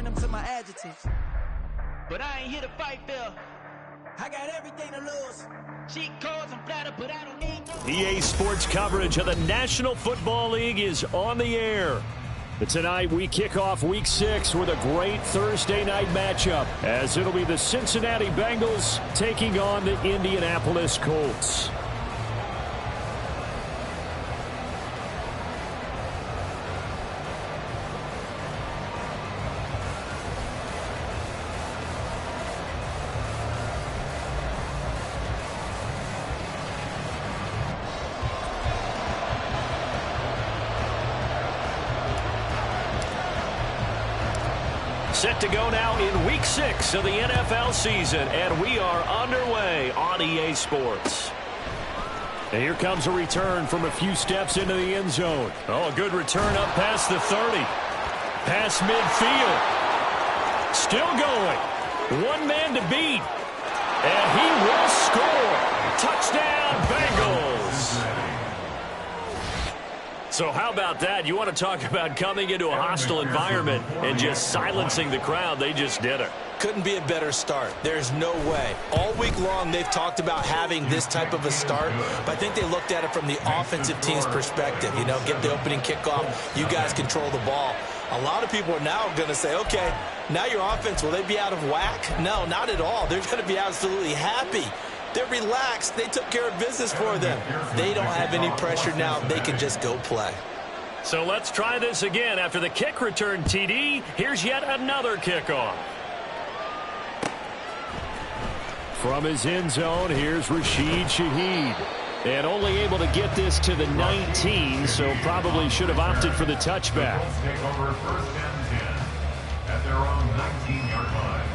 them to my adjectives. But I ain't here to fight, Phil. I got everything to lose. Cheat codes and flatter, but I don't need no. EA Sports coverage of the National Football League is on the air. But tonight we kick off Week 6 with a great Thursday night matchup, as it'll be the Cincinnati Bengals taking on the Indianapolis Colts. Set to go now in Week 6 of the NFL season, and we are underway on EA Sports. And here comes a return from a few steps into the end zone. Oh, a good return up past the 30. Past midfield. Still going. One man to beat. And he will score. Touchdown, Bengals. So how about that? You want to talk about coming into a hostile environment and just silencing the crowd. They just did it. Couldn't be a better start. There's no way. All week long, they've talked about having this type of a start, but I think they looked at it from the offensive team's perspective. You know, get the opening kickoff. You guys control the ball. A lot of people are now going to say, okay, now your offense, will they be out of whack? No, not at all. They're going to be absolutely happy. They're relaxed. They took care of business for them. They don't have any pressure now. They can just go play. So let's try this again. After the kick return, TD, here's yet another kickoff. From his end zone, here's Rashid Shaheed. And only able to get this to the 19, so probably should have opted for the touchback. Take over first and 10 at their own 19-yard line.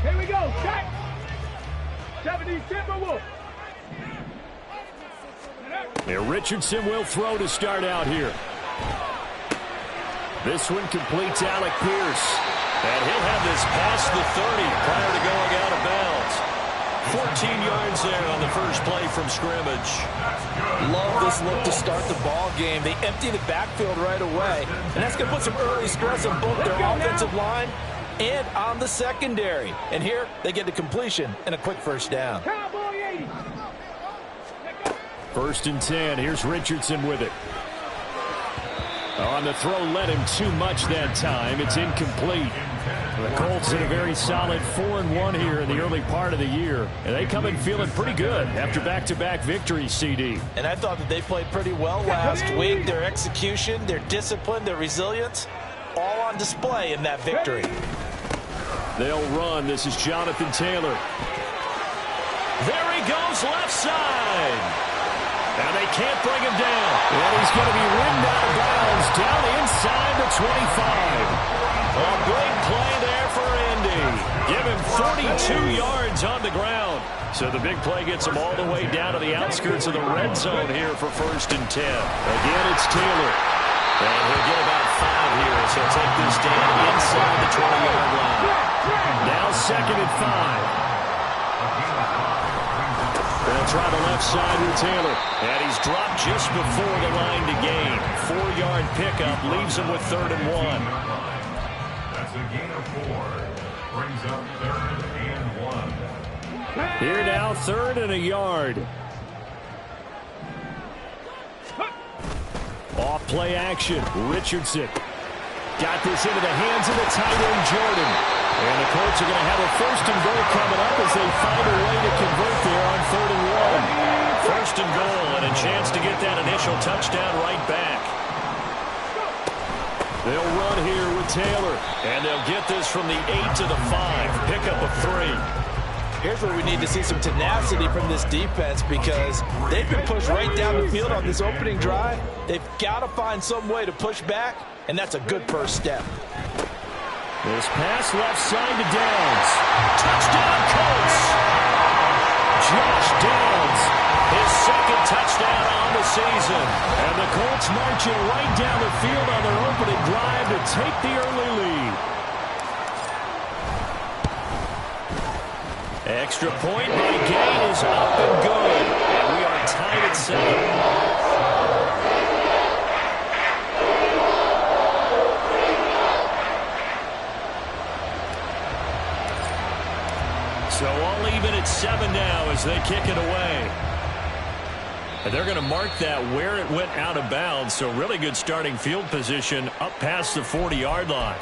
Here we go, set. 70 Timberwolves. And Richardson will throw to start out here. This one completes Alec Pierce. And he'll have this past the 30 prior to going out of bounds. 14 yards there on the first play from scrimmage. Love this look to start the ball game. They empty the backfield right away. And that's going to put some early stress on both their offensive line and on the secondary. And here they get the completion and a quick first down. First and 10. Here's Richardson with it. On the throw, led him too much that time. It's incomplete. The Colts in a very solid 4-1 here in the early part of the year. And they come in feeling pretty good after back-to-back victories, CD. And I thought that they played pretty well last week. Their execution, their discipline, their resilience, all on display in that victory. They'll run. This is Jonathan Taylor. There he goes, left side. And they can't bring him down. And he's going to be ridden out of bounds down inside the 25. A big play there for Indy. Give him 42 yards on the ground. So the big play gets him all the way down to the outskirts of the red zone here for first and 10. Again, it's Taylor. And he'll get about 5 here as he'll take this down inside the 20-yard line. Now second and 5. They'll try the left side with Taylor. And he's dropped just before the line to gain. 4-yard pickup leaves him with 3rd and 1. That's a gain of 4. Brings up 3rd and 1. Here now, 3rd and a yard. Off play action. Richardson got this into the hands of the tight end, Jordan. And the Colts are going to have a 1st and goal coming up as they find a way to convert there on 3rd and 1. 1st and goal and a chance to get that initial touchdown right back. They'll run here with Taylor. And they'll get this from the 8 to the 5. Pickup of 3. Here's where we need to see some tenacity from this defense because they've been pushed right down the field on this opening drive. They've got to find some way to push back, and that's a good first step. This pass left side to Downs. Touchdown, Colts! Josh Downs, his 2nd touchdown on the season. And the Colts marching right down the field on their opening drive to take the early lead. Extra point by Gay is up and good. And we are tied at 7. 7 now as they kick it away. And they're going to mark that where it went out of bounds, so really good starting field position up past the 40-yard line.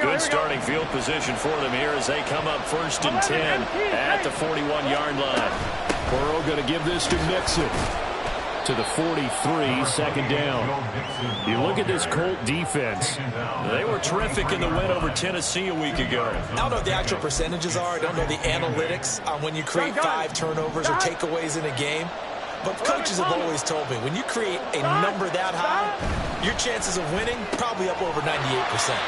Good starting field position for them here as they come up 1st and 10 at the 41-yard line. Burrow going to give this to Mixon. To the 43, 2nd down. You look at this Colt defense. They were terrific in the win over Tennessee a week ago. I don't know what the actual percentages are. I don't know the analytics on when you create 5 turnovers or takeaways in a game. But coaches have always told me, when you create a number that high, your chances of winning probably up over 98%.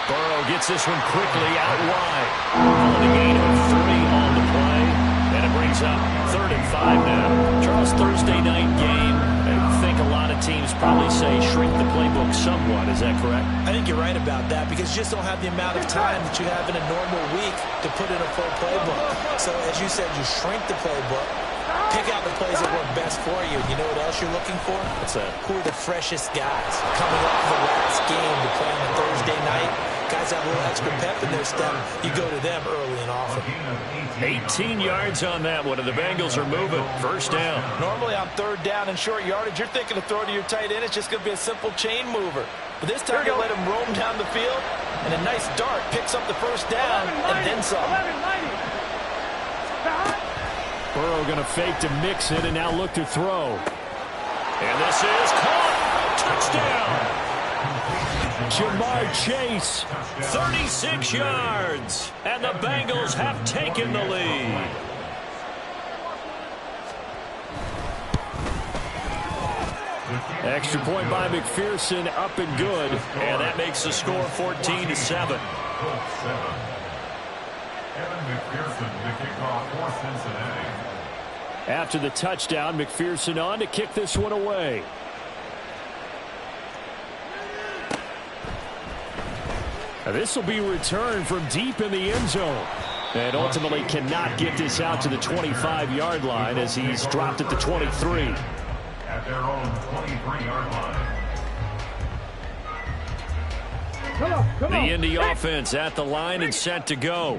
Burrow gets this one quickly out wide. On the gain of 3 on the play. And it brings up 3rd and 5 now. Charles, Thursday night game. I think a lot of teams probably say shrink the playbook somewhat. Is that correct? I think you're right about that because you just don't have the amount of time that you have in a normal week to put in a full playbook. So as you said, you shrink the playbook, pick out the plays that work best for you. You know what else you're looking for? What's that? Who are the freshest guys coming off the last game to play on a Thursday night? Guys have a little extra pep in their step. You go to them early and often. 18 yards on that one, and the Bengals are moving. 1st down. Normally on 3rd down and short yardage, you're thinking to throw to your tight end. It's just going to be a simple chain mover. But this time you let him roam down the field, and a nice dart picks up the 1st down and then some. Burrow going to fake to Mixon and now look to throw. And this is caught. Touchdown. Jamar Chase, 36 yards, and the Bengals have taken the lead. Extra point by McPherson, up and good, and that makes the score 14-7. After the touchdown, McPherson on to kick this one away. This will be returned from deep in the end zone. And ultimately cannot get this out to the 25-yard line as he's dropped at the 23. At their own 23-yard line. The Indy offense at the line and set to go.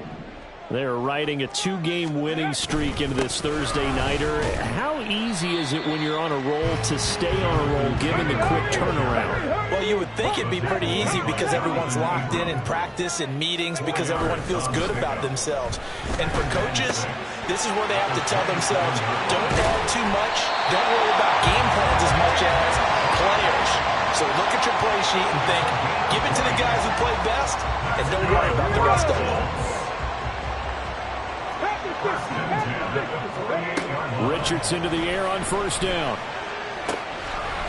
They're riding a 2-game winning streak into this Thursday nighter. How easy is it when you're on a roll to stay on a roll given the quick turnaround? Well, you would think it'd be pretty easy because everyone's locked in practice and meetings because everyone feels good about themselves. And for coaches, this is where they have to tell themselves, don't add too much, don't worry about game plans as much as players. So look at your play sheet and think, give it to the guys who play best and don't worry about the rest of them. Richardson to the air on 1st down.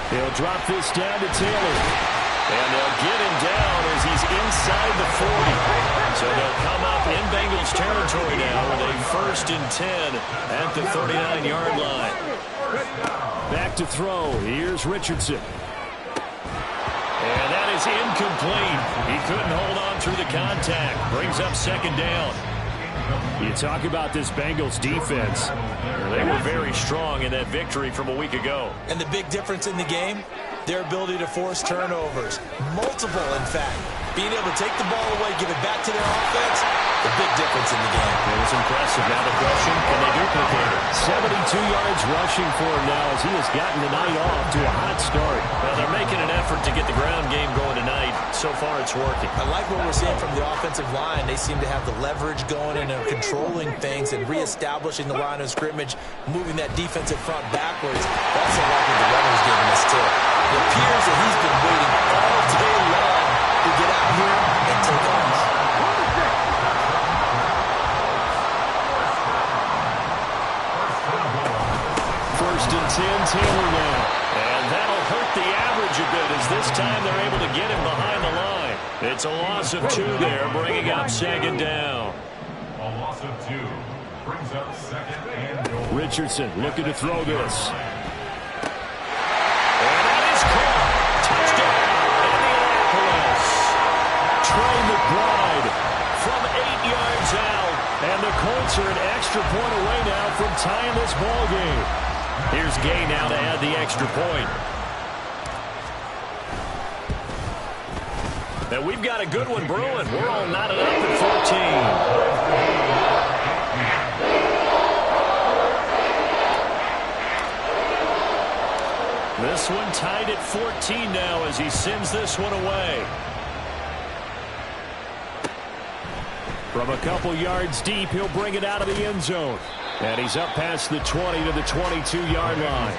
He'll drop this down to Taylor. And they'll get him down as he's inside the 40. So they'll come up in Bengals territory now with a 1st and 10 at the 39-yard line. Back to throw. Here's Richardson. And that is incomplete. He couldn't hold on through the contact. Brings up 2nd down. You talk about this Bengals defense. They were very strong in that victory from a week ago. And the big difference in the game, their ability to force turnovers. Multiple, in fact. Being able to take the ball away, give it back to their offense, the big difference in the game. It was impressive. Now the question, can they duplicate it? 72 yards rushing for him now as he has gotten the night off to a hot start. Well, they're making an effort to get the ground game going tonight. So far, it's working. I like what we're seeing from the offensive line. They seem to have the leverage going and are controlling things and reestablishing the line of scrimmage, moving that defensive front backwards. That's a lot that the runner's giving us, too. It appears that he's been waiting all day long to get out here and take off. First and 10, Taylor now. And that'll hurt the average a bit as this time they're able to get him behind the line. It's a loss of 2 there, bringing up 2nd down. A loss of 2 brings up 2nd and goal. Richardson looking to throw this. And that is caught. Touchdown, Indianapolis. Trey McBride from 8 yards out. And the Colts are an extra point away now from tying this ball game. Here's Gay now to add the extra point. And we've got a good one brewing. We're all knotted up at 14. This one tied at 14 now as he sends this one away. From a couple yards deep, he'll bring it out of the end zone. And he's up past the 20 to the 22-yard line.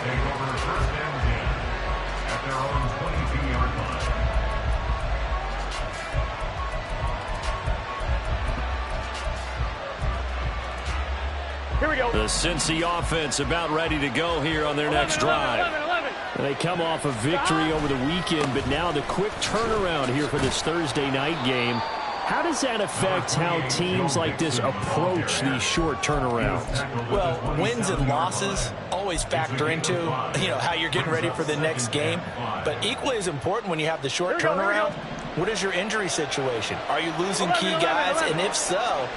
Here we go. The Cincy offense about ready to go here on their next drive. 11. They come off a victory over the weekend, but now the quick turnaround here for this Thursday night game. How does that affect how teams like this approach these short turnarounds? Well, wins and losses always factor into, how you're getting ready for the next game. But equally as important when you have the short turnaround, what is your injury situation? Are you losing key guys? And if so,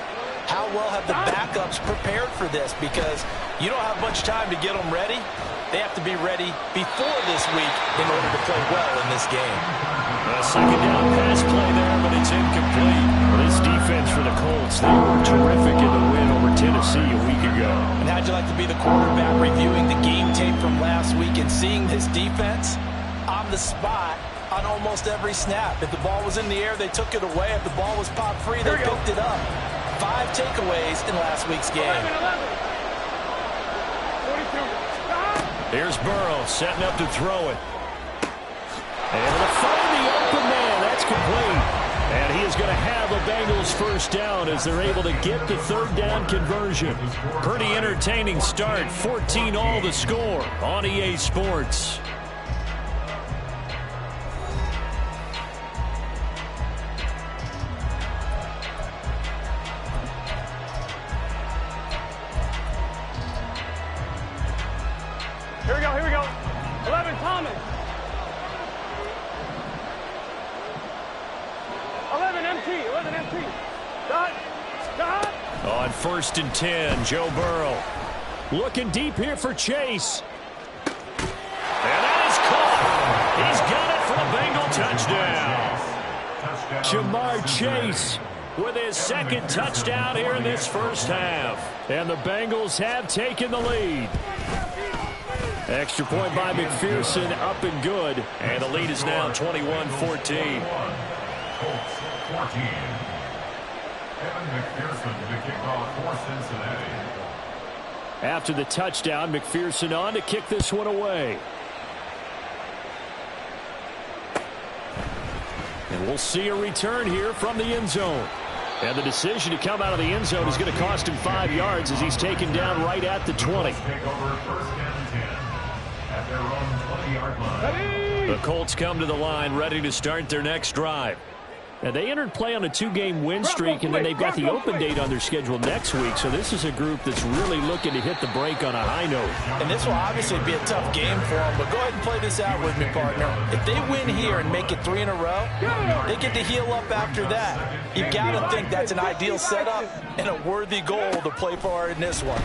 how well have the backups prepared for this? Because you don't have much time to get them ready. They have to be ready before this week in order to play well in this game. A second down pass play there, but it's incomplete. This defense for the Colts, they were terrific in the win over Tennessee a week ago. And how'd you like to be the quarterback reviewing the game tape from last week and seeing this defense on the spot on almost every snap? If the ball was in the air, they took it away. If the ball was pop free, they picked it up. 5 takeaways in last week's game. 42. Here's Burrow setting up to throw it. And to find the open man, that's complete. And he is going to have a Bengals first down as they're able to get the third down conversion. Pretty entertaining start. 14-all the score on EA Sports. Here we go. 11, Thomas. 11 MT. Dot. On 1st and 10, Joe Burrow. Looking deep here for Chase. And that is caught. He's got it for a Bengal touchdown. Jamar Chase with his second touchdown here in this first half. And the Bengals have taken the lead. Extra point by McPherson, up and good. And the lead is now 21-14. Colts 14. Evan McPherson to kick off for Cincinnati. After the touchdown, McPherson on to kick this one away. And we'll see a return here from the end zone. And the decision to come out of the end zone is going to cost him 5 yards as he's taken down right at the 20. Take over 1st and 10 at their own 20-yard line. The Colts come to the line ready to start their next drive. Now, they entered play on a 2-game win streak, and then they've got the open date on their schedule next week. So this is a group that's really looking to hit the break on a high note. And this will obviously be a tough game for them, but go ahead and play this out with me, partner. If they win here and make it 3 in a row, they get to heal up after that. You've got to think that's an ideal setup and a worthy goal to play for in this one.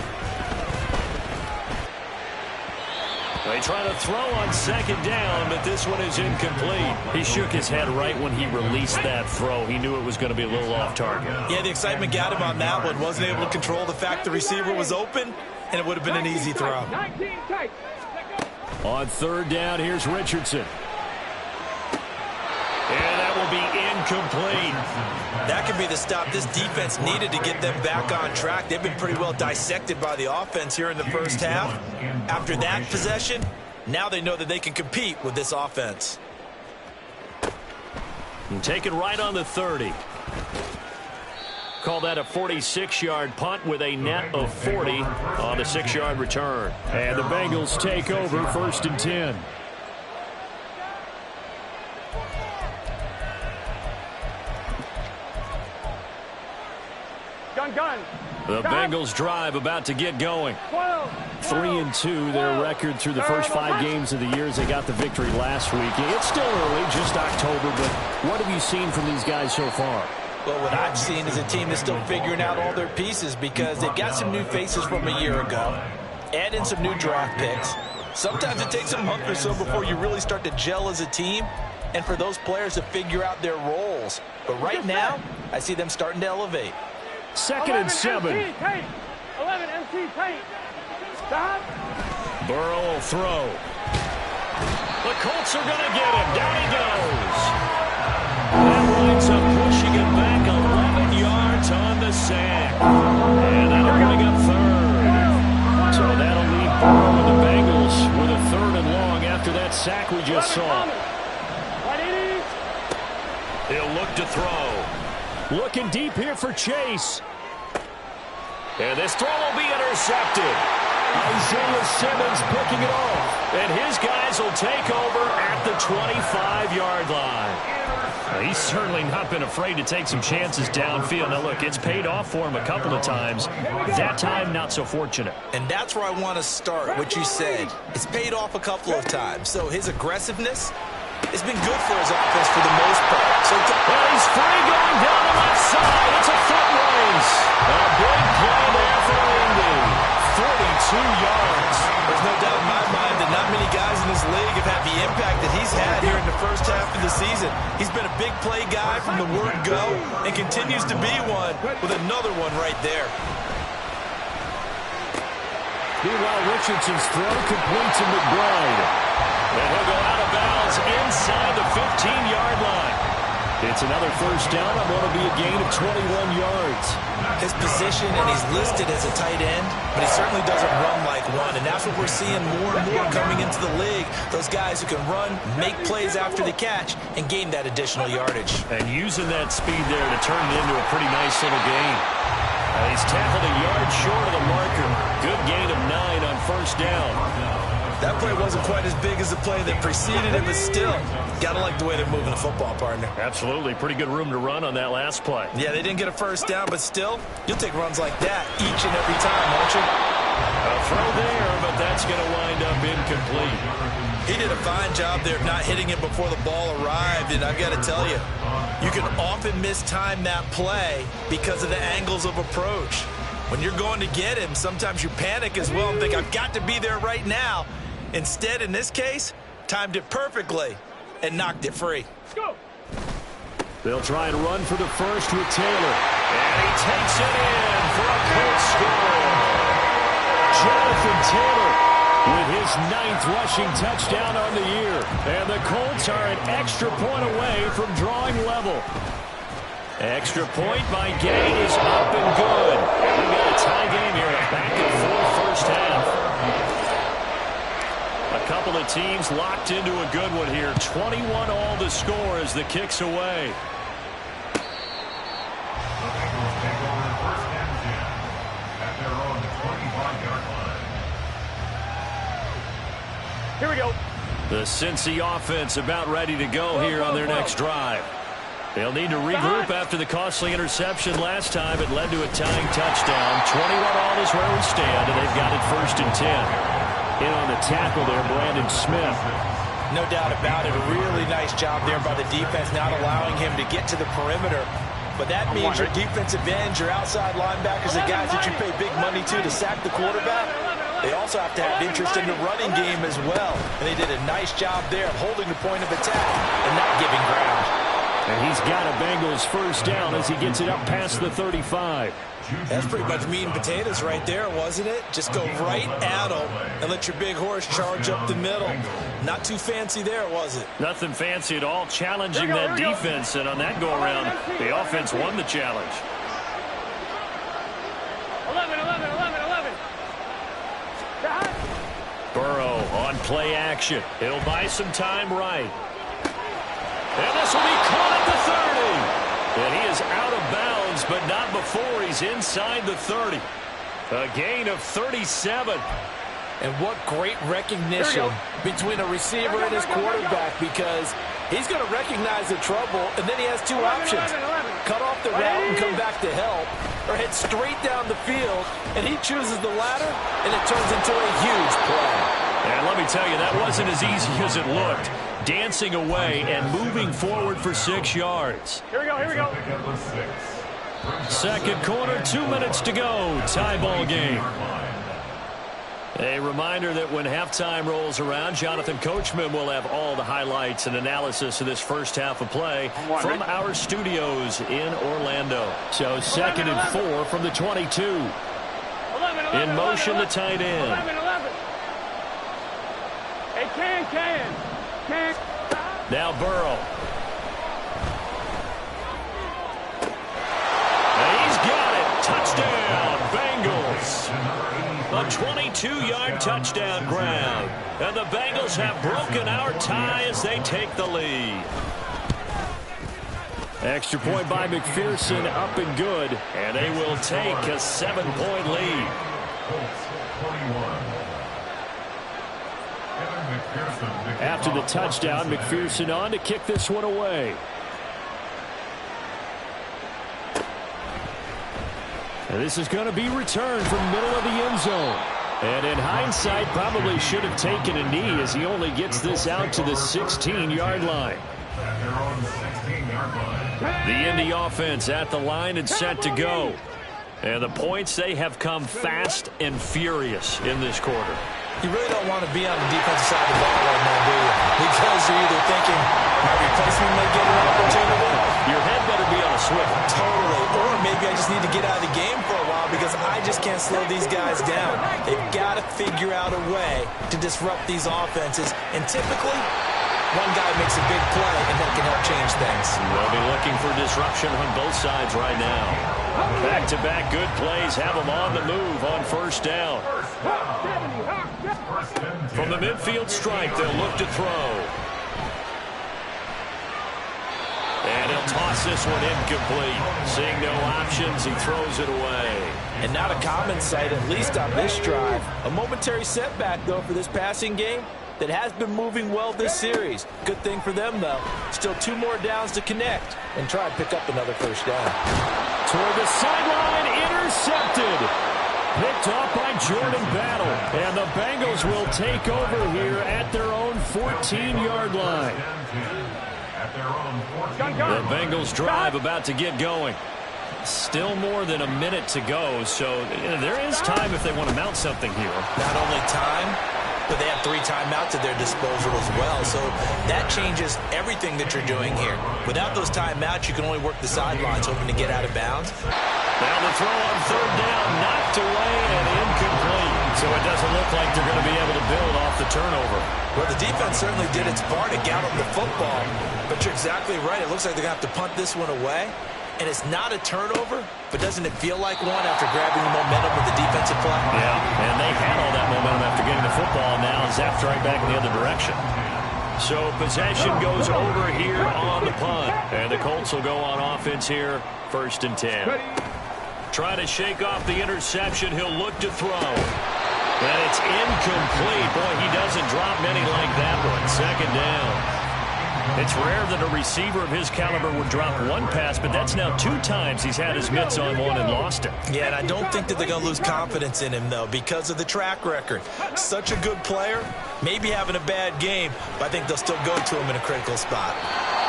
They try to throw on 2nd down, but this one is incomplete. He shook his head right when he released that throw. He knew it was going to be a little off target. Yeah, the excitement got him on that one. Wasn't able to control the fact the receiver was open, and it would have been an easy throw. 19 tight. On 3rd down, here's Richardson. And that will be incomplete. That could be the stop this defense needed to get them back on track. They've been pretty well dissected by the offense here in the first half. After that possession, now they know that they can compete with this offense. And taken right on the 30. Call that a 46-yard punt with a net of 40 on the 6-yard return. And the Bengals take over 1st and 10. Gun. The Bengals drive about to get going. 3-2 their record through the first 5 games of the year as they got the victory last week. It's still early, just October, but what have you seen from these guys so far? Well, what I've seen is a team that's still figuring out all their pieces because they've got some new faces from a year ago. Add in some new draft picks. Sometimes it takes a month or so before you really start to gel as a team. and for those players to figure out their roles. But right now, I see them starting to elevate. 2nd and 7. 11 MC tight. Stop. Burrow will throw. The Colts are going to get him. Down he goes. That winds up pushing it back 11 yards on the sack. And that'll bring up 3rd. So that'll leave Burrow and the Bengals with a 3rd and long after that sack we just saw. He'll look to throw. Looking deep here for Chase. And this throw will be intercepted. Isaiah Simmons picking it off. And his guys will take over at the 25-yard line. He's certainly not been afraid to take some chances downfield. Now, look, it's paid off for him a couple of times. That time, not so fortunate. And that's where I want to start, what you said. It's paid off a couple of times. So his aggressiveness has been good for his offense for the most part. So and he's free going down the left side. It's a foot race. A big play there for Indy. 42 yards. There's no doubt in my mind that not many guys in this league have had the impact that he's had here in the first half of the season. He's been a big play guy from the word go and continues to be one with another one right there. Meanwhile, Richardson's throw complete to McBride. And he'll go out of bounds inside the 15-yard line. It's another first down on what will be a gain of 21 yards. His position, and he's listed as a tight end, but he certainly doesn't run like one, and that's what we're seeing more and more coming into the league. Those guys who can run, make plays after the catch, and gain that additional yardage. And using that speed there to turn it into a pretty nice little gain. He's tackled a yard short of the marker. Good gain of 9 on first down. That play wasn't quite as big as the play that preceded it, but still, got to like the way they're moving the football, partner. Absolutely. Pretty good room to run on that last play. Yeah, they didn't get a first down, but still, you'll take runs like that each and every time, won't you? A throw there, but that's going to wind up incomplete. He did a fine job there of not hitting it before the ball arrived, and I've got to tell you, you can often mistime that play because of the angles of approach. When you're going to get him, sometimes you panic as well and think, I've got to be there right now. Instead, in this case, timed it perfectly and knocked it free. Go. They'll try and run for the first with Taylor. And he takes it in for a Colts score. Jonathan Taylor with his 9th rushing touchdown on the year. And the Colts are an extra point away from drawing level. Extra point by Gay is up and good. And we've got a tie game here, a back-and-forth first half. A couple of teams locked into a good one here. 21 all to score as the kick's away. The Bengals take over first and 10 at their own 25-yard line. Here we go. The Cincy offense about ready to go here on their next drive. They'll need to regroup after the costly interception last time. It led to a tying touchdown. 21 all is where we stand, and they've got it first and 10. In on the tackle there, Brandon Smith. No doubt about it. A really nice job there by the defense, not allowing him to get to the perimeter. But that means your defensive ends, your outside linebackers, the guys that you pay big money to sack the quarterback, they also have to have interest in the running game as well. And they did a nice job there of holding the point of attack and not giving ground. And he's got a Bengals first down as he gets it up past the 35. That's pretty much meat and potatoes right there, wasn't it? Just go right at them and let your big horse charge up the middle. Not too fancy there, was it? Nothing fancy at all. Challenging that defense, and on that go-around, the offense won the challenge. 11. Burrow on play action. He'll buy some time right. And this will be caught at the 30. And he is out of bounds, but not before he's inside the 30. A gain of 37. And what great recognition between a receiver and his quarterback, because he's going to recognize the trouble, and then he has two options. Cut off the route and come back to help, or head straight down the field, and he chooses the latter, and it turns into a huge play. And let me tell you, that wasn't as easy as it looked. Dancing away and moving forward for 6 yards. Here we go. Second quarter, 2 minutes to go. Tie ball game. A reminder that when halftime rolls around, Jonathan Coachman will have all the highlights and analysis of this first half of play from our studios in Orlando. So 2nd and 4 from the 22. In motion, the tight end. 11. Hey, can. Now Burrow. And he's got it. Touchdown, Bengals. A 22-yard touchdown grab. And the Bengals have broken our tie as they take the lead. Extra point by McPherson, up and good. And they will take a 7-point lead. After the touchdown, McPherson on to kick this one away. And this is going to be returned from the middle of the end zone. And in hindsight, probably should have taken a knee as he only gets this out to the 16-yard line. The Indy offense at the line and set to go. And the points, they have come fast and furious in this quarter. You really don't want to be on the defensive side of the ball right now, do you? Because you're either thinking, my replacement may get an opportunity. Your head better be on a swivel. Totally. Or maybe I just need to get out of the game for a while because I just can't slow these guys down. They've got to figure out a way to disrupt these offenses. And typically, one guy makes a big play, and that can help change things. They'll be looking for disruption on both sides right now. Back-to-back good plays have them on the move on first down. From the midfield stripe, they'll look to throw. And he'll toss this one incomplete. Seeing no options, he throws it away. And not a common sight, at least on this drive. A momentary setback, though, for this passing game that has been moving well this series. Good thing for them, though. Still 2 more downs to connect and try and pick up another first down. Toward the sideline, intercepted. Picked off by Jordan Battle. And the Bengals will take over here at their own 14-yard line. The Bengals drive about to get going. Still more than a minute to go, so there is time if they want to mount something here. Not only time, but they have 3 timeouts at their disposal as well. So that changes everything that you're doing here. Without those timeouts, you can only work the sidelines hoping to get out of bounds. Now the throw on third down, knocked away and incomplete. So it doesn't look like they're going to be able to build off the turnover. Well, the defense certainly did its part to gallop the football. But you're exactly right. It looks like they're going to have to punt this one away. And it's not a turnover, but doesn't it feel like one after grabbing the momentum with the defensive play? Yeah, and they had all that momentum after getting the football. Now zapped right back in the other direction. So possession goes over here on the punt. And the Colts will go on offense here, 1st and 10. Try to shake off the interception. He'll look to throw. And it's incomplete. Boy, he doesn't drop many like that one. 2nd down. It's rare that a receiver of his caliber would drop one pass, but that's now 2 times he's had his mitts on one and lost it. Yeah, and I don't think that they're going to lose confidence in him, though, because of the track record. Such a good player, maybe having a bad game, but I think they'll still go to him in a critical spot.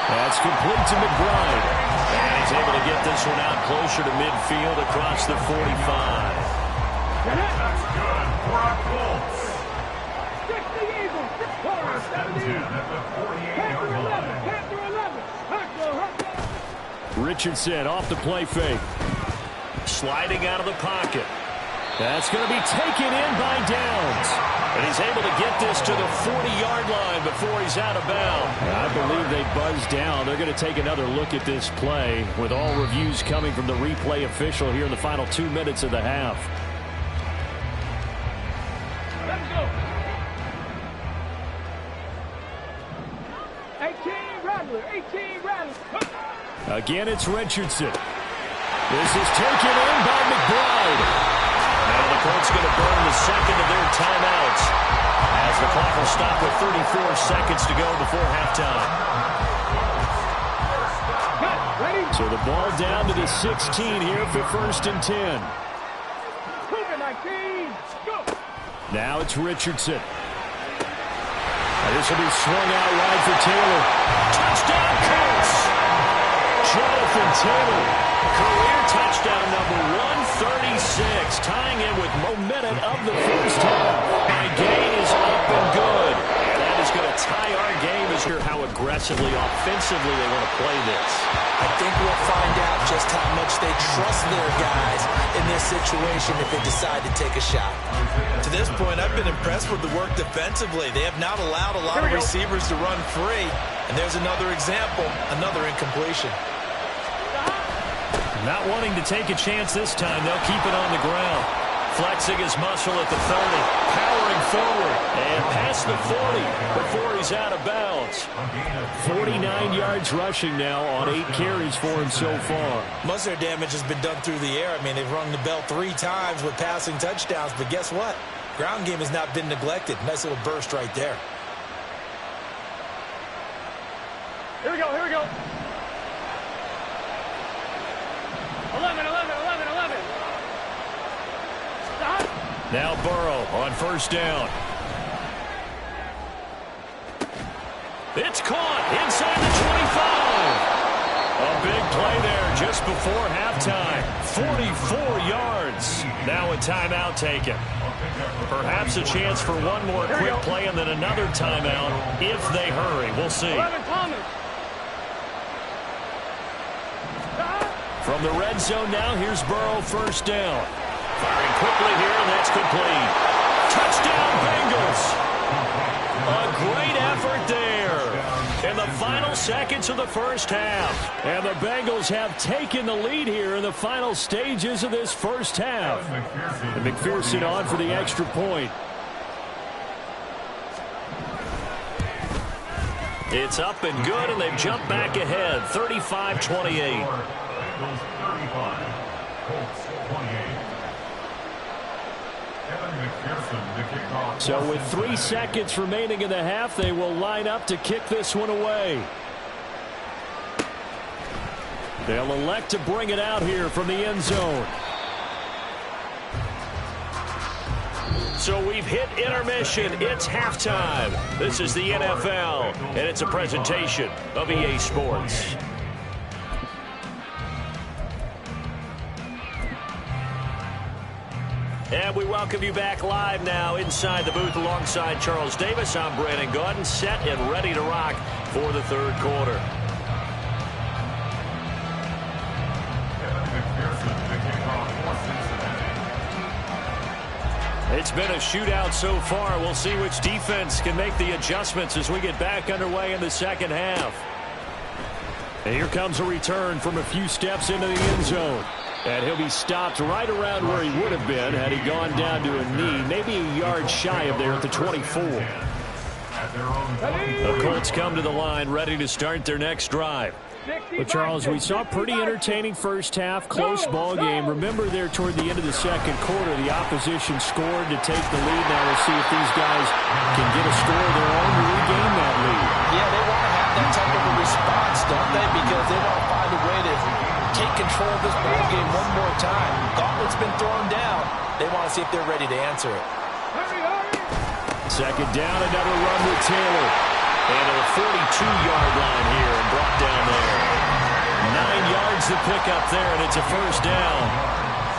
That's complete to McBride. And he's able to get this one out closer to midfield across the 45. That's good for our Colts. Richardson off the play fake. Sliding out of the pocket. That's going to be taken in by Downs. And he's able to get this to the 40-yard line before he's out of bounds. I believe they buzzed down. They're going to take another look at this play with all reviews coming from the replay official here in the final 2 minutes of the half. Let's go. 18 Rattler, 18 Rattler. Again, it's Richardson. This is taken in by McBride. Now the Colts going to burn the 2nd of their timeouts as the clock will stop with 34 seconds to go before halftime. So the ball down to the 16 here for 1st and 10. Now it's Richardson. This will be swung out wide for Taylor. Touchdown, Colts! Jonathan Taylor, career touchdown number 136, tying in with momentum of the first half. tie our game is here how aggressively, offensively they want to play this. I think we'll find out just how much they trust their guys in this situation if they decide to take a shot. To this point, I've been impressed with the work defensively. They have not allowed a lot of receivers to run free. And there's another example, another incompletion. Not wanting to take a chance this time. They'll keep it on the ground. Flexing his muscle at the 30. Powering forward. And past the 40 before he's out of bounds. 49 yards rushing now on 8 carries for him so far. Most of their damage has been done through the air. I mean, they've rung the bell 3 times with passing touchdowns. But guess what? Ground game has not been neglected. Nice little burst right there. Here we go, here we go. 11. Stop. Now Burrow on first down. It's caught inside the 25. A big play there just before halftime. 44 yards. Now a timeout taken. Perhaps a chance for one more quick play and then another timeout if they hurry. We'll see. 11, Thomas. From the red zone now, here's Burrow first down. Firing quickly here, and that's complete. Touchdown, Bengals. A great effort there in the final seconds of the first half. And the Bengals have taken the lead here in the final stages of this first half. And McPherson on for the extra point. It's up and good, and they've jumped back ahead, 35-28. So with 3 seconds remaining in the half, they will line up to kick this one away. They'll elect to bring it out here from the end zone. So we've hit intermission. It's halftime. This is the NFL, and it's a presentation of EA Sports. And we welcome you back live now inside the booth alongside Charles Davis. I'm Brandon Gaudin, set and ready to rock for the third quarter. It's been a shootout so far. We'll see which defense can make the adjustments as we get back underway in the second half. And here comes a return from a few steps into the end zone. And he'll be stopped right around where he would have been had he gone down to a knee, maybe a yard shy of there at the 24. The Colts come to the line ready to start their next drive. Well, Charles, we saw a pretty entertaining first half, close ball game. Remember there toward the end of the second quarter, the opposition scored to take the lead. Now we'll see if these guys can get a score of their own to regain that lead. Yeah, they want to have that type of a response, don't they? Because they want to find a way to take control of this ball game one more time. Gauntlet's been thrown down. They want to see if they're ready to answer it. Second down, another run with Taylor. And to the 42-yard line here and brought down there. 9 yards to pick up there, and it's a first down.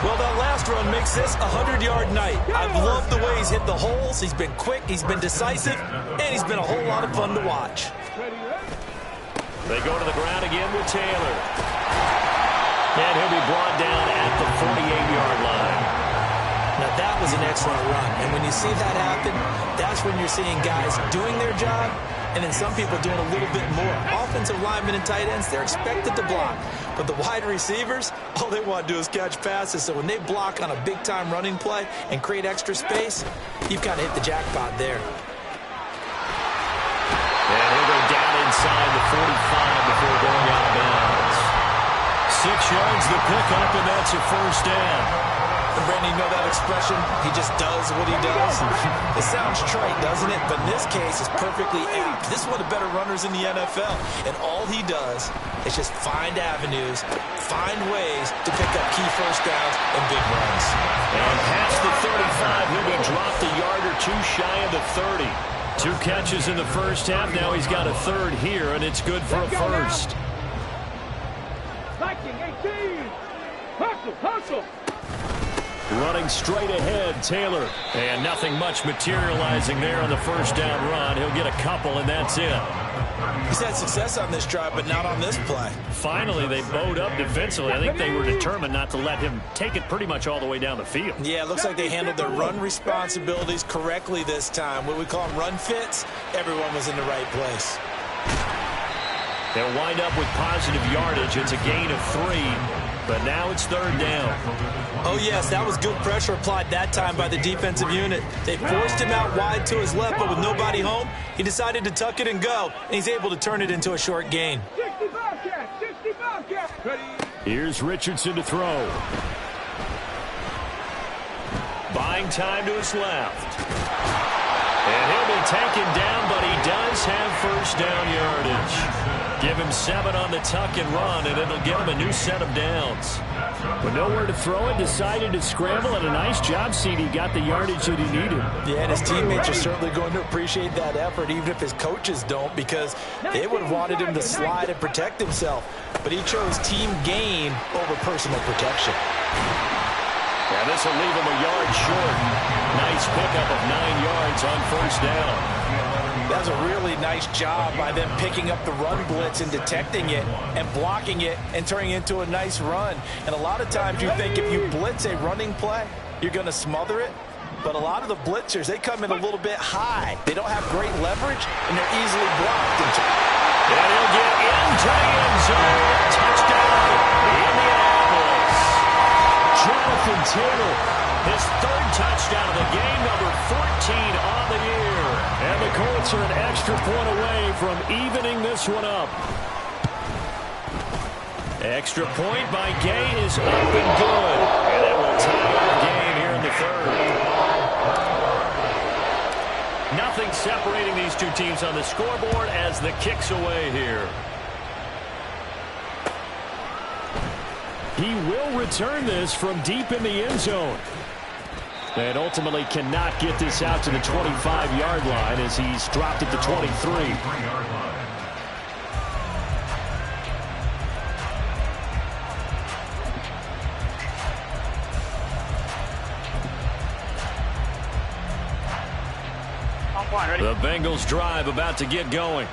Well, that last run makes this a 100-yard night. I've loved the way he's hit the holes. He's been quick, he's been decisive, and he's been a whole lot of fun to watch. They go to the ground again with Taylor. And he'll be brought down at the 48-yard line. Now, that was an excellent run. And when you see that happen, that's when you're seeing guys doing their job and then some people doing a little bit more. Offensive linemen and tight ends, they're expected to block. But the wide receivers, all they want to do is catch passes. So when they block on a big-time running play and create extra space, you've kind of hit the jackpot there. And he'll go down inside the 45 before going out of bounds. 6 yards to pick up, and that's a first down. And Brandon, you know that expression? He just does what he does. It sounds trite, doesn't it? But in this case, it's perfectly apt. This is one of the better runners in the NFL. And all he does is just find avenues, find ways to pick up key first downs and big runs. And past the 35, he'll be dropped a yard or two shy of the 30. 2 catches in the first half. Now he's got a third here, and it's good for a first. Viking 18. Hustle, hustle. Running straight ahead, Taylor. And nothing much materializing there on the first down run. He'll get a couple, and that's it. He's had success on this drive, but not on this play. Finally, they bowed up defensively. I think they were determined not to let him take it pretty much all the way down the field. Yeah, it looks like they handled their run responsibilities correctly this time. What we call them run fits, everyone was in the right place. They'll wind up with positive yardage. It's a gain of 3, but now it's third down. Oh, yes, that was good pressure applied that time by the defensive unit. They forced him out wide to his left, but with nobody home, he decided to tuck it and go, and he's able to turn it into a short gain. 65 cat, 65 cat. Here's Richardson to throw. Buying time to his left. And he'll be taken down, but he does have first down yardage. Give him 7 on the tuck and run, and it'll give him a new set of downs. But nowhere to throw it, decided to scramble, and a nice job, CD. Got the yardage that he needed. Yeah, and his teammates are certainly going to appreciate that effort, even if his coaches don't, because they would have wanted him to slide and protect himself. But he chose team gain over personal protection. Yeah, this will leave him a yard short. Nice pickup of 9 yards on first down. That's a really nice job by them picking up the run blitz and detecting it and blocking it and turning it into a nice run. And a lot of times you think if you blitz a running play, you're going to smother it. But a lot of the blitzers, they come in a little bit high. They don't have great leverage, and they're easily blocked. And he'll get into the end zone. Touchdown, Indianapolis. Jonathan Taylor, his 3rd touchdown of the game, number 14 on the year. And the Colts are an extra point away from evening this one up. Extra point by Gay is up and good. And it will tie our game here in the 3rd. Nothing separating these two teams on the scoreboard as the kick's away here. He will return this from deep in the end zone. And ultimately cannot get this out to the 25-yard line as he's dropped it to 23. The Bengals drive about to get going.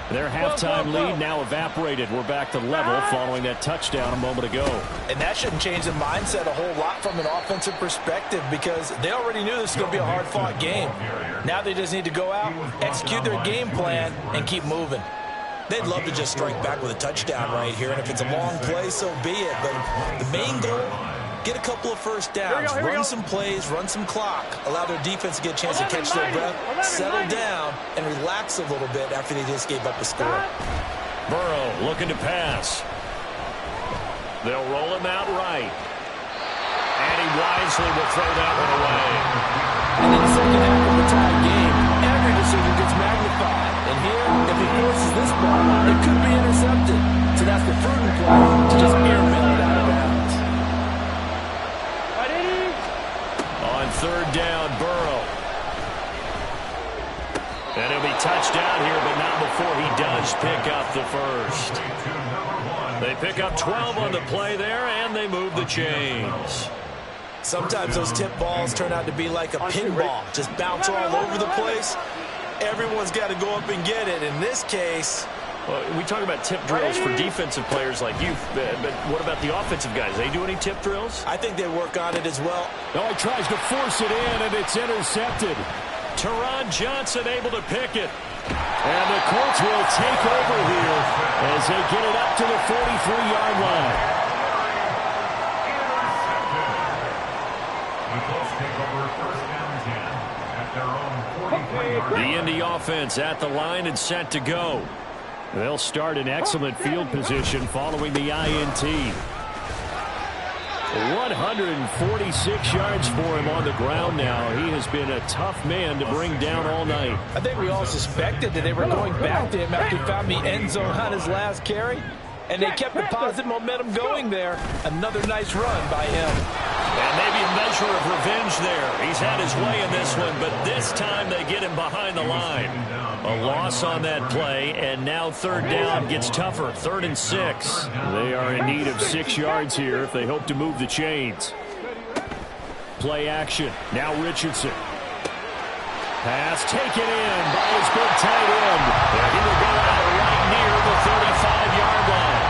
Their halftime lead now evaporated. We're back to level following that touchdown a moment ago. And that shouldn't change the mindset a whole lot from an offensive perspective because they already knew this was going to be a hard-fought game. Now they just need to go out, execute their game plan, and keep moving. They'd love to just strike back with a touchdown right here, and if it's a long play, so be it. But the main goal, get a couple of first downs, run some plays, run some clock, allow their defense to get a chance to catch their breath, settle down, and relax a little bit after they just gave up a score. Burrow looking to pass. They'll roll him out right. And he wisely will throw that one away. And in the second half of the tie game, every decision gets magnified. And here, if he forces this ball, it could be intercepted. So that's the prudent play to just airmail it out of bounds. On 3rd down, Burrow. And he'll be touched down here, but not before he does pick up the first. They pick up 12 on the play there, and they move the chains. Sometimes those tip balls turn out to be like a pinball, just bounce all over the place. Everyone's got to go up and get it. In this case, well, we talk about tip drills for defensive players like you, but what about the offensive guys? They do any tip drills? I think they work on it as well. Oh, he tries to force it in, and it's intercepted. Teron Johnson able to pick it. And the Colts will take over here as they get it up to the 43-yard line. The Colts take over first down 10 at their own 43. The Indy offense at the line and set to go. They'll start in excellent field position following the INT. 146 yards for him on the ground now. He has been a tough man to bring down all night. I think we all suspected that they were going back to him after he found the end zone on his last carry. And they kept the positive momentum going there. Another nice run by him. And maybe a measure of revenge there. He's had his way in this one, but this time they get him behind the line. A loss on that play, and now 3rd down gets tougher. 3rd and 6. They are in need of 6 yards here if they hope to move the chains. Play action. Now Richardson. Pass taken in by his big tight end. And he will go out right near the 35-yard line.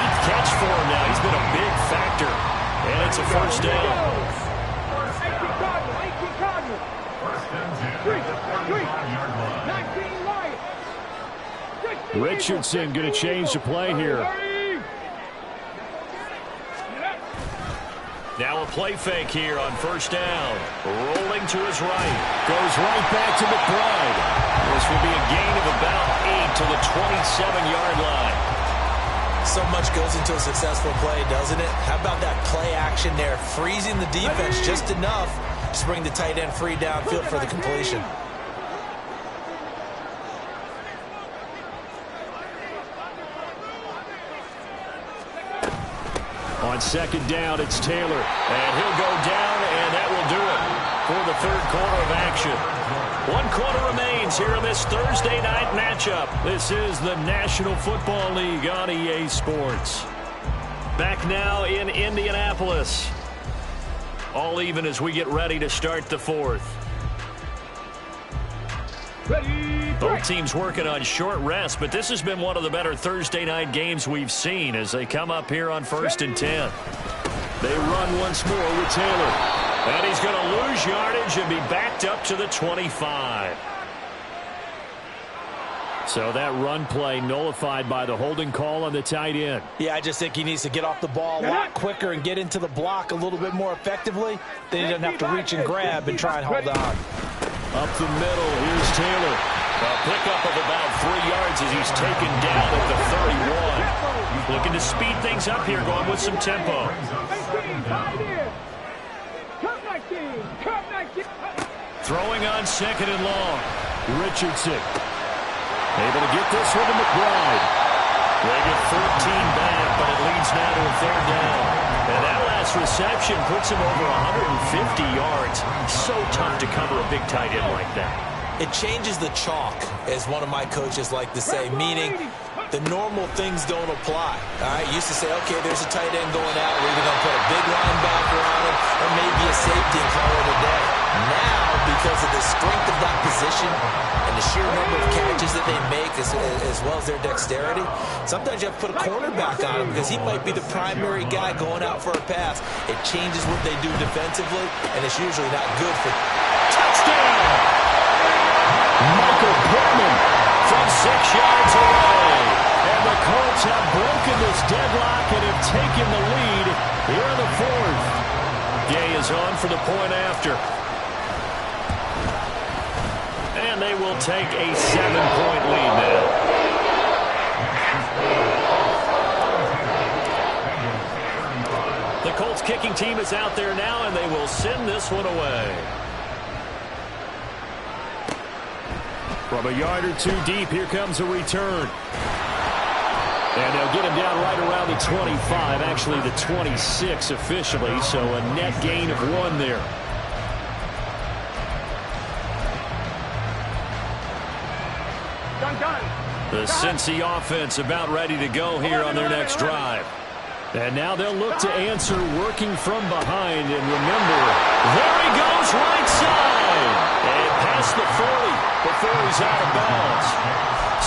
8th catch for him now. He's been a big factor. And it's a first down. Richardson going to change the play here. Now a play fake here on first down. Rolling to his right. Goes right back to McBride. This will be a gain of about 8 to the 27-yard line. So much goes into a successful play, doesn't it? How about that play action there? Freezing the defense just enough to bring the tight end free downfield for the completion. On second down, it's Taylor. And he'll go down, and that will do it for the third quarter of action. 1 quarter remains here in this Thursday night matchup. This is the National Football League on EA Sports. Back now in Indianapolis. All even as we get ready to start the fourth. Both teams working on short rest, but this has been one of the better Thursday night games we've seen as they come up here on 1st and 10. They run once more with Taylor. And he's going to lose yardage and be backed up to the 25. So that run play nullified by the holding call on the tight end. Yeah, I just think he needs to get off the ball a lot quicker and get into the block a little bit more effectively. Then he doesn't have to reach and grab and try and hold on. Up the middle, here's Taylor. A pickup of about 3 yards as he's taken down at the 31. Looking to speed things up here, going with some tempo. Throwing on second and long. Richardson. Able to get this one to McBride. They get 14 back, but it leads now to a third down. And that last reception puts him over 150 yards. So tough to cover a big tight end like that. It changes the chalk, as one of my coaches like to say, meaning the normal things don't apply. All right, used to say, okay, there's a tight end going out. We're either going to put a big linebacker on him or maybe a safety and call it a day. Now, because of the strength of that position and the sheer number of catches that they make as well as their dexterity, sometimes you have to put a cornerback on him because he might be the primary guy going out for a pass. It changes what they do defensively, and it's usually not good for touchdown. Michael Pittman from 6 yards away. And the Colts have broken this deadlock and have taken the lead here in the fourth. Gay is on for the point after. And they will take a 7-point lead now. The Colts kicking team is out there now, and they will send this one away. From a yard or two deep, here comes a return. And they'll get him down right around the 25, actually the 26 officially, so a net gain of 1 there. The Cincy offense about ready to go here on their next drive. And now they'll look to answer working from behind. And remember, there he goes right side. And past the 40 before he's out of bounds.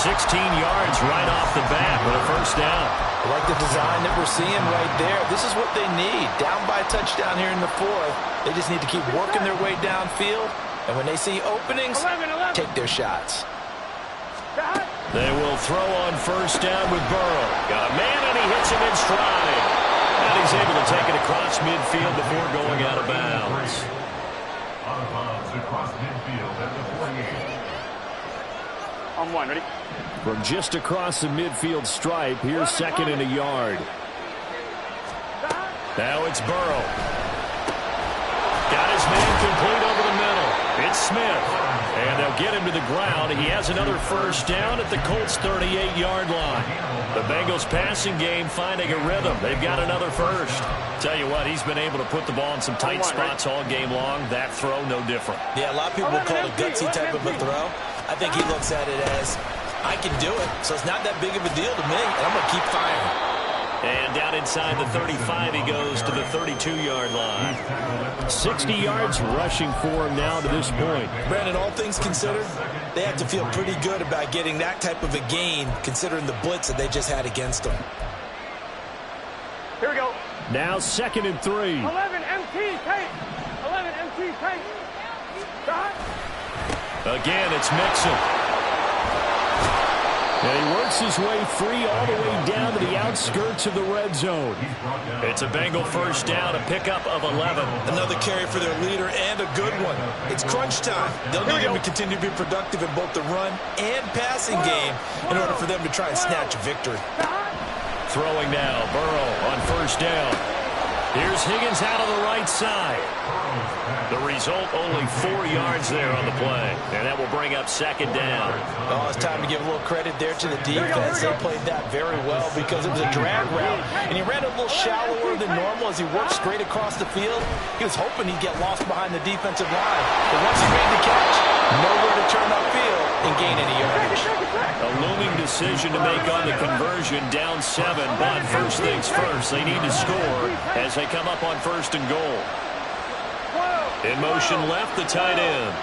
16 yards right off the bat with a first down. I like the design that we're seeing right there. This is what they need. Down by a touchdown here in the fourth. They just need to keep working their way downfield. And when they see openings, take their shots. They will throw on first down with Burrow. Got a man, and he hits him in stride. And he's able to take it across midfield before going out of bounds. Out of bounds across midfield at the 48. On 1, ready? From just across the midfield stripe, here's second and a yard. Now it's Burrow. Got his man complete over the middle. It's Smith. And they'll get him to the ground. He has another first down at the Colts' 38-yard line. The Bengals passing game finding a rhythm. They've got another first. Tell you what, he's been able to put the ball in some tight spots all game long. That throw, no different. Yeah, a lot of people will call it a gutsy type of a throw. I think he looks at it as, I can do it, so it's not that big of a deal to me, and I'm going to keep firing. And down inside the 35, he goes to the 32-yard line. 60 yards rushing for him now to this point. Brandon, all things considered, they have to feel pretty good about getting that type of a gain, considering the blitz that they just had against them. Here we go. Now 2nd and 3. 11 MT, take. 11 MT, take. Stop. Again, it's Mixon. And he works his way free all the way down to the outskirts of the red zone. It's a Bengal first down, a pickup of 11. Another carry for their leader and a good one. It's crunch time. They'll need him to continue to be productive in both the run and passing game in order for them to try and snatch a victory. Throwing now, Burrow on first down. Here's Higgins out of the right side. The result, only 4 yards there on the play. And that will bring up 2nd down. Oh, it's time to give a little credit there to the defense. They played that very well because it was a drag route. And he ran a little shallower than normal as he worked straight across the field. He was hoping he'd get lost behind the defensive line. But once he made the catch, nowhere to turn upfield and gain any yardage. A looming decision to make on the conversion, down 7. But first things first, they need to score as they come up on 1st and goal. In motion left, the tight end.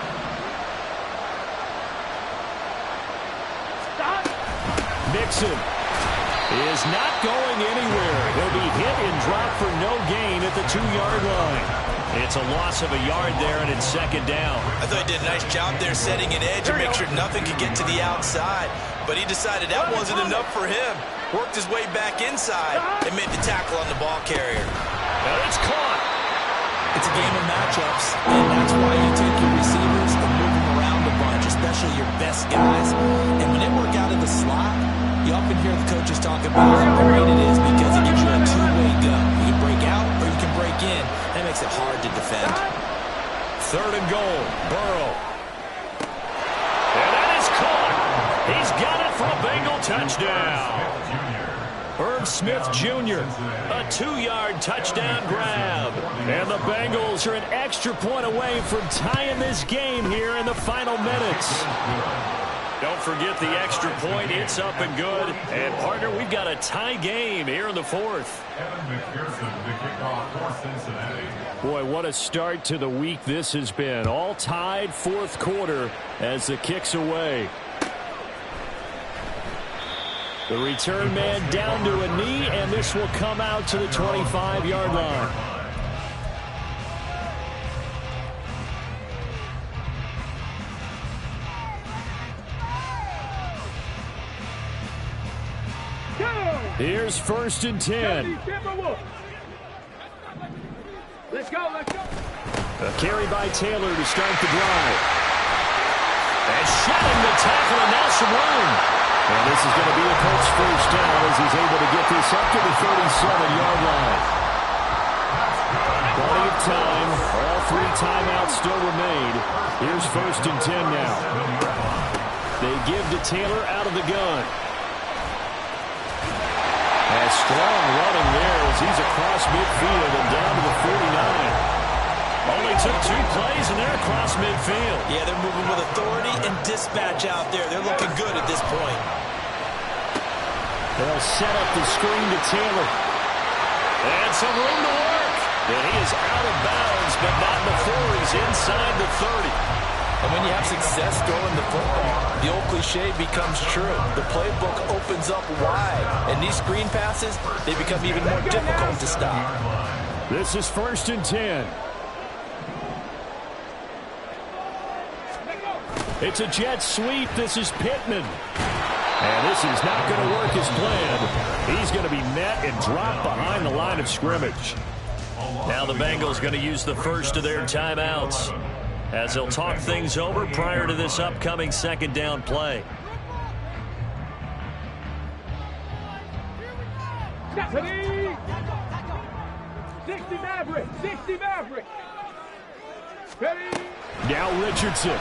Mixon is not going anywhere. He'll be hit and dropped for no gain at the 2-yard line. It's a loss of a yard there, and it's 2nd down. I thought he did a nice job there setting an edge and make sure nothing could get to the outside. But he decided that wasn't enough for him. Worked his way back inside and made the tackle on the ball carrier. And it's caught. It's a game of matchups, and that's why you take your receivers and move them around a bunch, especially your best guys. And when they work out of the slot, you often hear the coaches talk about how great it is because it gives you a two-way go. You can break out or you can break in. That makes it hard to defend. 3rd and goal, Burrow. And that is caught. He's got it for a Bengal touchdown. Herb Smith Jr., a 2-yard touchdown grab. And the Bengals are an extra point away from tying this game here in the final minutes. Don't forget the extra point. It's up and good. And, partner, we've got a tie game here in the 4th. Boy, what a start to the week this has been. All tied 4th quarter as the kick's away. The return man down to a knee, and this will come out to the 25-yard line. Here's 1st and 10. Let's go, let's go. A carry by Taylor to start the drive. And shedding the tackle, and now some room. And this is going to be a Colts first down as he's able to get this up to the 37-yard line. Plenty of time. All 3 timeouts still remain. Here's 1st and 10 now. They give to Taylor out of the gun. A strong running there as he's across midfield and down to the 49. Only took 2 plays, and they're across midfield. Yeah, they're moving with authority and dispatch out there. They're looking good at this point. They'll set up the screen to Taylor. And some room to work. And he is out of bounds, but not before he's inside the 30. And when you have success throwing the football, the old cliche becomes true. The playbook opens up wide. And these screen passes, they become even more difficult to stop. This is 1st and 10. It's a jet sweep. This is Pittman. And this is not going to work as planned. He's going to be met and dropped behind the line of scrimmage. Now the Bengals going to use the first of their timeouts as they'll talk things over prior to this upcoming 2nd down play. Stephanie! 60 Maverick! 60 Maverick! Ready? Now Richardson.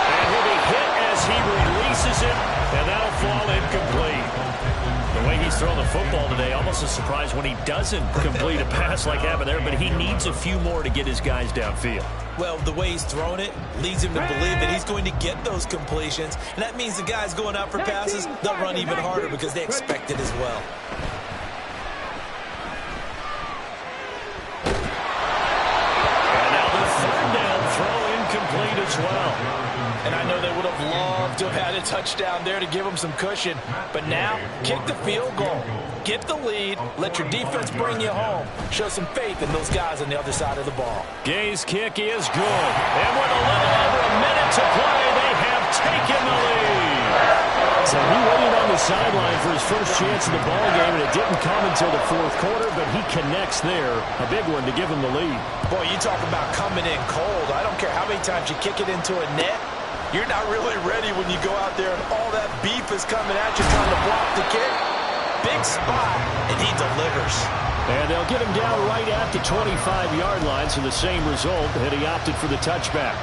And he'll be hit as he releases it, and that'll fall incomplete. The The way he's throwing the football today, almost a surprise when he doesn't complete a pass like happened there, but he needs a few more to get his guys downfield. Well, the way he's thrown it leads him to believe that he's going to get those completions. And that means the guys going out for passes, they'll run even harder because they expect it as well. And now the third down throw incomplete as well. And I know they would have loved to have had a touchdown there to give them some cushion. But now, kick the field goal. Get the lead. Let your defense bring you home. Show some faith in those guys on the other side of the ball. Gay's kick is good. And with a little over a minute to play, they have taken the lead. So he waited on the sideline for his first chance in the ball game, and it didn't come until the fourth quarter, but he connects there. A big one to give him the lead. Boy, you talk about coming in cold. I don't care how many times you kick it into a net. You're not really ready when you go out there and all that beef is coming at you trying to block the kick. Big spot, and he delivers. And they'll get him down right at the 25-yard line, so the same result, and he opted for the touchback.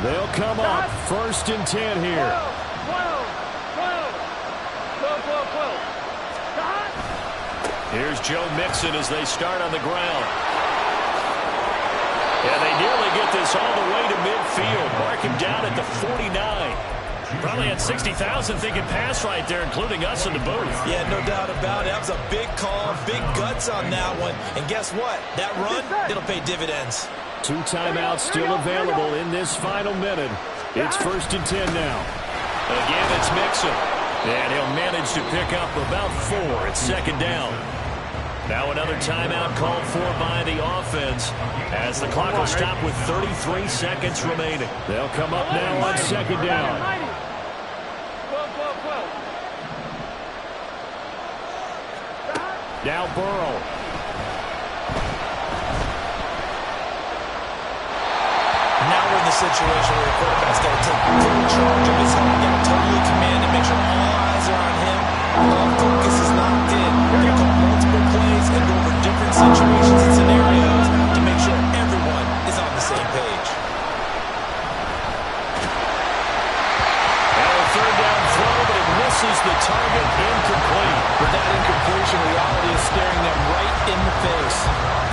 They'll come up 1st and 10 here. 12. Here's Joe Mixon as they start on the ground. And they nearly get this all the way to midfield. Mark him down at the 49. Probably had 60,000 thinking pass right there, including us in the booth. Yeah, no doubt about it. That was a big call, big guts on that one. And guess what? That run, it'll pay dividends. 2 timeouts still available in this final minute. It's 1st and 10 now. Again, it's Mixon. And he'll manage to pick up about 4. It's 2nd down. Now another timeout called for by the offense as the clock will stop with 33 seconds remaining. They'll come up now on 2nd down. 12. Now Burrow. Now we're in the situation where the quarterback's got to take full charge of his head, got to totally command and make sure all eyes are on him. All focus is locked in. They'll call multiple plays and go over different situations and scenarios to make sure everyone is on the same page. Now a 3rd down throw, but it misses the target, incomplete. With that incompletion, reality is staring them right in the face.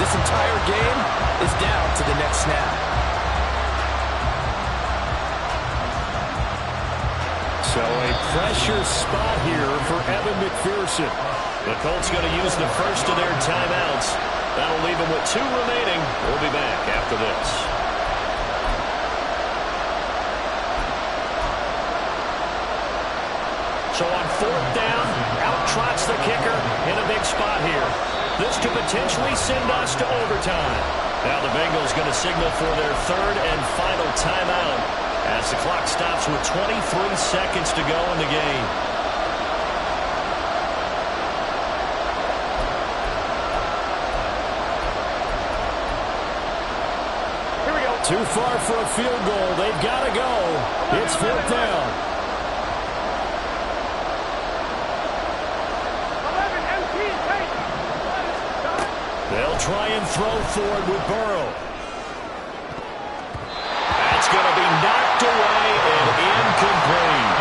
This entire game is down to the next snap. So a pressure spot here for Evan McPherson. The Colts going to use the first of their timeouts. That'll leave them with 2 remaining. We'll be back after this. So on 4th down, out trots the kicker in a big spot here. This could potentially send us to overtime. Now the Bengals going to signal for their 3rd and final timeout as the clock stops with 23 seconds to go in the game. Here we go. Too far for a field goal. They've got to go. It's 4th down. 11 MT take. They'll try and throw forward with Burrow. That's going to be knocked away and incomplete.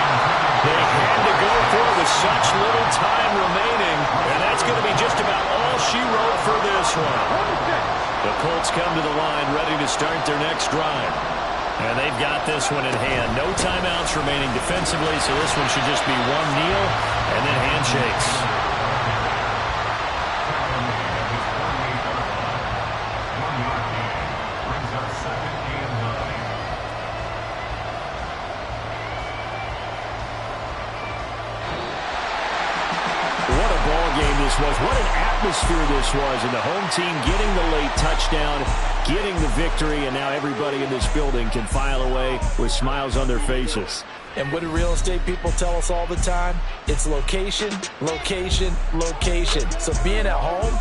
They had to go for it with such little time remaining, and that's going to be just about all she wrote for this one. The Colts come to the line ready to start their next drive. And they've got this one in hand. No timeouts remaining defensively, so this one should just be one kneel and then handshakes. Was what an atmosphere this was, and the home team getting the late touchdown, getting the victory, and now everybody in this building can file away with smiles on their faces. And what do real estate people tell us all the time? It's location, location, location. So being at home,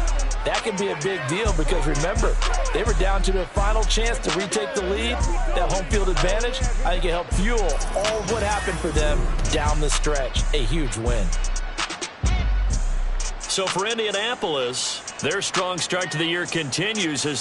that can be a big deal because remember, they were down to their final chance to retake the lead. That home field advantage, I think it helped fuel all of what happened for them down the stretch. A huge win. So for Indianapolis, their strong start to the year continues as